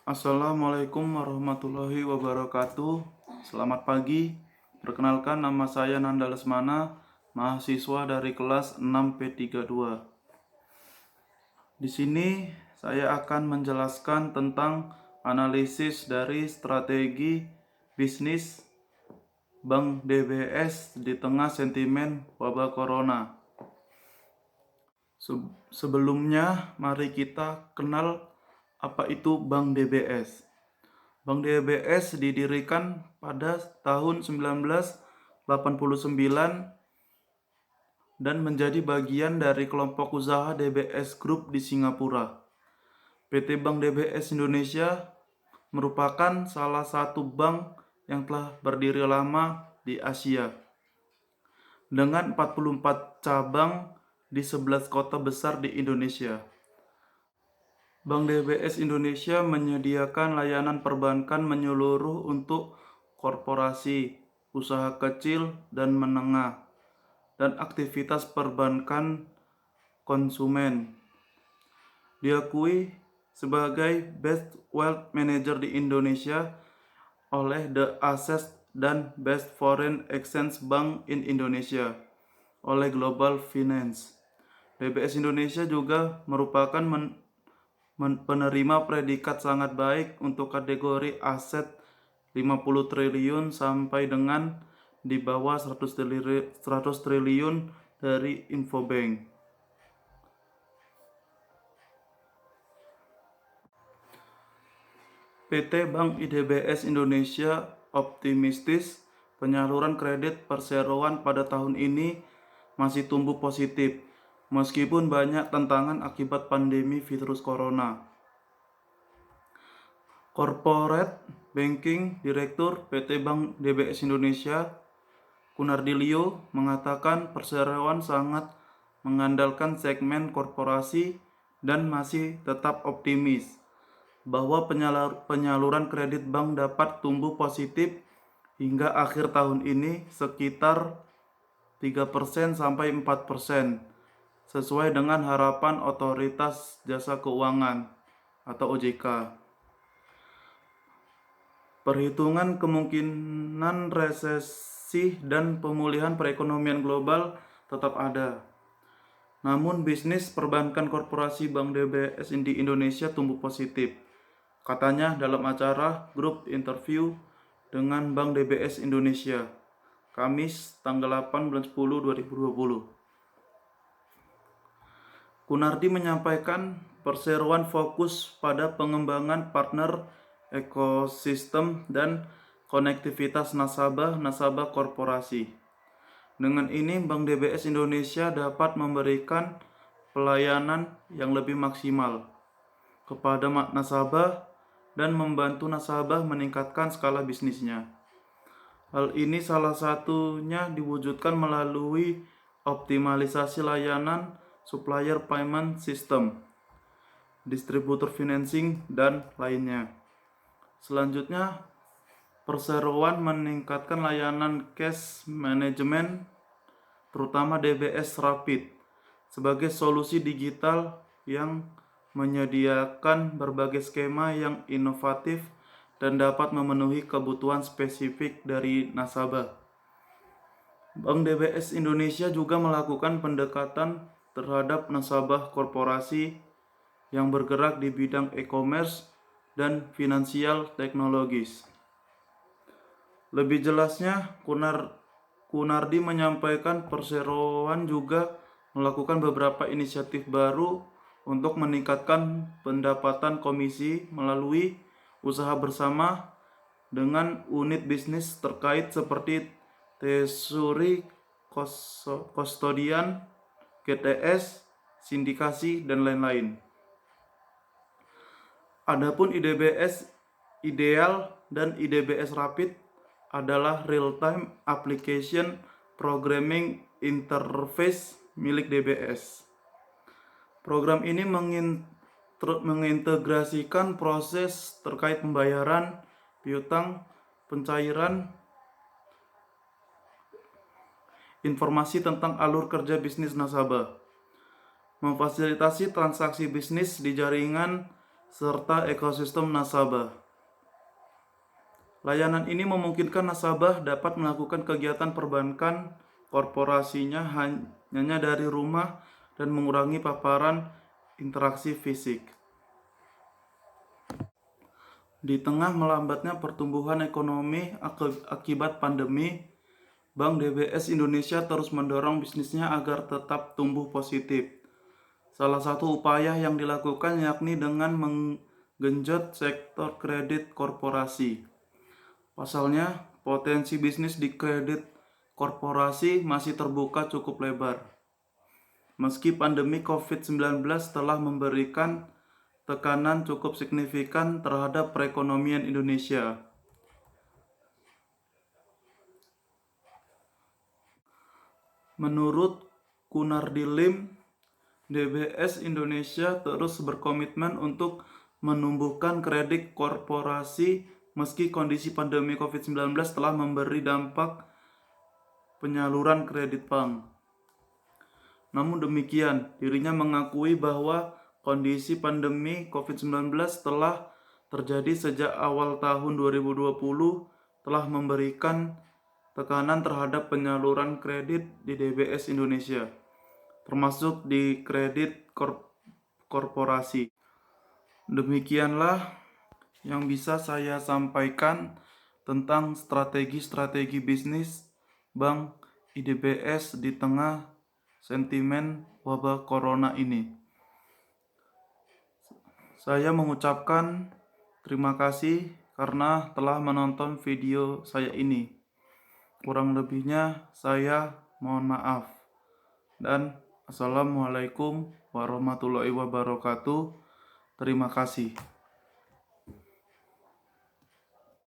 Assalamualaikum warahmatullahi wabarakatuh. Selamat pagi. Perkenalkan, nama saya Nanda Lesmana, mahasiswa dari kelas 6P32. Di sini saya akan menjelaskan tentang analisis dari strategi bisnis Bank DBS di tengah sentimen wabah corona. Sebelumnya, mari kita kenal apa itu Bank DBS. Bank DBS didirikan pada tahun 1989 dan menjadi bagian dari kelompok usaha DBS Group di Singapura. PT Bank DBS Indonesia merupakan salah satu bank yang telah berdiri lama di Asia, dengan 44 cabang di 11 kota besar di Indonesia. Bank DBS Indonesia menyediakan layanan perbankan menyeluruh untuk korporasi, usaha kecil dan menengah, dan aktivitas perbankan konsumen. Diakui sebagai Best Wealth Manager di Indonesia oleh The Assess dan Best Foreign Exchange Bank in Indonesia oleh Global Finance. DBS Indonesia juga merupakan penerima predikat sangat baik untuk kategori aset 50 triliun sampai dengan di bawah 100 triliun dari Infobank. PT Bank IDBS Indonesia optimistis penyaluran kredit perseroan pada tahun ini masih tumbuh positif, meskipun banyak tantangan akibat pandemi virus corona. Corporate Banking Direktur PT Bank DBS Indonesia, Kunardilio, mengatakan perseroan sangat mengandalkan segmen korporasi dan masih tetap optimis bahwa penyaluran kredit bank dapat tumbuh positif hingga akhir tahun ini sekitar 3% sampai 4%, sesuai dengan harapan Otoritas Jasa Keuangan atau OJK. Perhitungan kemungkinan resesi dan pemulihan perekonomian global tetap ada. Namun bisnis perbankan korporasi Bank DBS di Indonesia tumbuh positif, katanya dalam acara grup interview dengan Bank DBS Indonesia, Kamis tanggal 8 bulan 10 2020. Kunardi menyampaikan perseroan fokus pada pengembangan partner ekosistem dan konektivitas nasabah korporasi. Dengan ini, Bank DBS Indonesia dapat memberikan pelayanan yang lebih maksimal kepada nasabah dan membantu nasabah meningkatkan skala bisnisnya. Hal ini salah satunya diwujudkan melalui optimalisasi layanan supplier payment system, distributor financing, dan lainnya. Selanjutnya, perseroan meningkatkan layanan cash management, terutama DBS Rapid, sebagai solusi digital yang menyediakan berbagai skema yang inovatif dan dapat memenuhi kebutuhan spesifik dari nasabah. Bank DBS Indonesia juga melakukan pendekatan terhadap nasabah korporasi yang bergerak di bidang e-commerce dan finansial teknologis. Lebih jelasnya, Kunardi menyampaikan perseroan juga melakukan beberapa inisiatif baru untuk meningkatkan pendapatan komisi melalui usaha bersama dengan unit bisnis terkait seperti treasury, kustodian, GTS, sindikasi, dan lain-lain. Adapun IDBS Ideal dan IDBS Rapid adalah real-time application programming interface milik DBS. Program ini mengintegrasikan proses terkait pembayaran, piutang, pencairan, informasi tentang alur kerja bisnis nasabah, memfasilitasi transaksi bisnis di jaringan serta ekosistem nasabah. Layanan ini memungkinkan nasabah dapat melakukan kegiatan perbankan korporasinya hanya dari rumah dan mengurangi paparan interaksi fisik. Di tengah melambatnya pertumbuhan ekonomi akibat pandemi, Bank DBS Indonesia terus mendorong bisnisnya agar tetap tumbuh positif. Salah satu upaya yang dilakukan yakni dengan menggenjot sektor kredit korporasi. Pasalnya, potensi bisnis di kredit korporasi masih terbuka cukup lebar. Meski pandemi COVID-19 telah memberikan tekanan cukup signifikan terhadap perekonomian Indonesia. Menurut Kunardi Lim, DBS Indonesia terus berkomitmen untuk menumbuhkan kredit korporasi meski kondisi pandemi COVID-19 telah memberi dampak penyaluran kredit bank. Namun demikian, dirinya mengakui bahwa kondisi pandemi COVID-19 telah terjadi sejak awal tahun 2020 telah memberikan tekanan terhadap penyaluran kredit di DBS Indonesia, termasuk di kredit korporasi. Demikianlah yang bisa saya sampaikan tentang strategi-strategi bisnis Bank IDBS di tengah sentimen wabah corona ini. Saya mengucapkan terima kasih karena telah menonton video saya ini. Kurang lebihnya saya mohon maaf. Dan Assalamualaikum warahmatullahi wabarakatuh. Terima kasih.